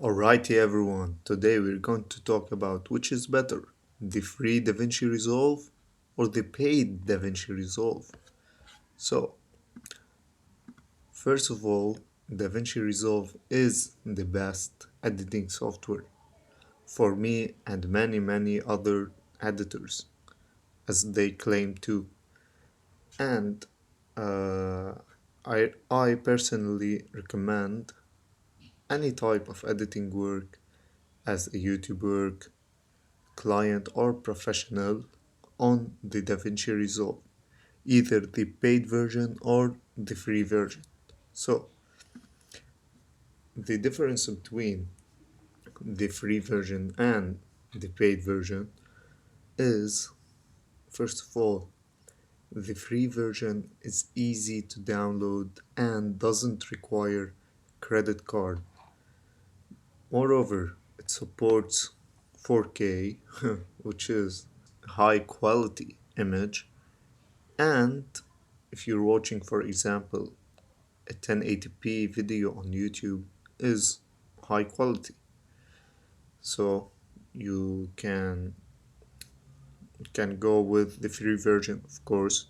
Alrighty everyone, today we're going to talk about which is better, the free DaVinci Resolve or the paid DaVinci Resolve. So, first of all, DaVinci Resolve is the best editing software for me and many other editors, as they claim to. And uh, I personally recommend any type of editing work as a YouTuber, client or professional on the DaVinci Resolve, either the paid version or the free version. So, the difference between the free version and the paid version is, first of all, the free version is easy to download and doesn't require credit card. Moreover, it supports 4K, which is high quality image. And if you're watching, for example, a 1080p video on YouTube is high quality. So you can go with the free version, of course.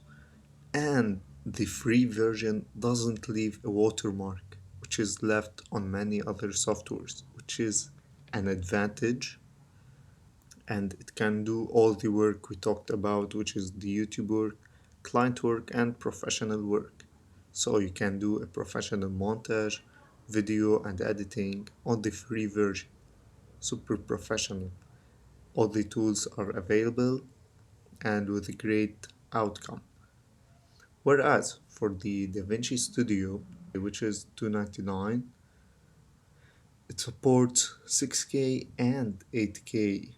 And the free version doesn't leave a watermark, which is left on many other softwares, which is an advantage. And it can do all the work we talked about, which is the YouTube work, client work, and professional work. So you can do a professional montage, video, and editing on the free version. Super professional. All the tools are available and with a great outcome. Whereas for the DaVinci Studio, which is $299, it supports 6K and 8K,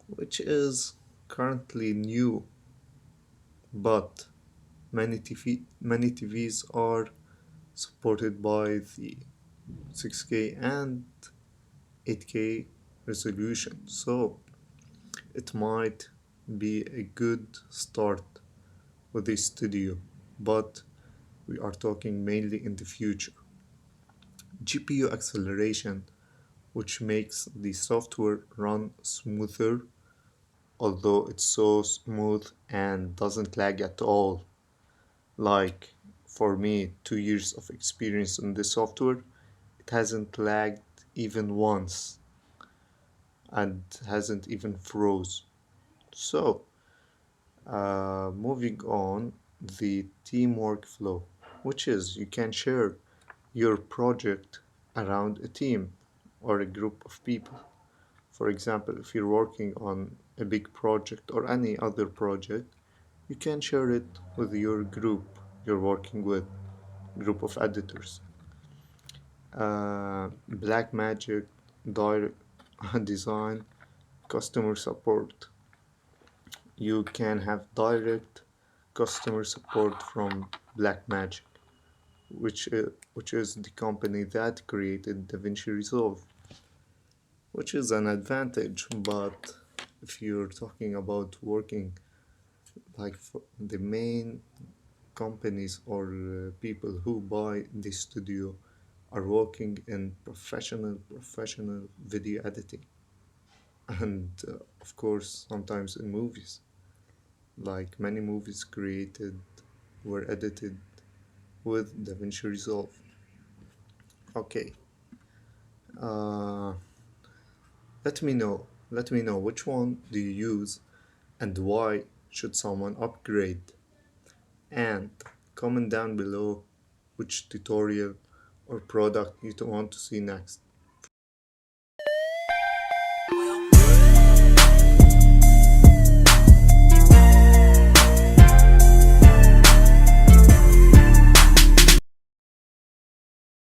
which is currently new, but many TVs are supported by the 6K and 8K resolution, so it might be a good start with the studio, but we are talking mainly in the future. GPU acceleration, which makes the software run smoother, although it's so smooth and doesn't lag at all. Like for me, 2 years of experience in this software, it hasn't lagged even once and hasn't even froze. So, moving on, the team workflow, which is you can share your project around a team or a group of people. For example, if you're working on a big project or any other project, you can share it with your group you're working with, group of editors. Black Magic, direct design, customer support. You can have direct customer support from Blackmagic, which is the company that created DaVinci Resolve, which is an advantage. But if you're talking about working like for the main companies or people who buy the studio are working in professional video editing, and of course sometimes in movies, like many movies created were edited with DaVinci Resolve. Okay, uh, let me know which one do you use and why should someone upgrade, and comment down below which tutorial or product you want to see next.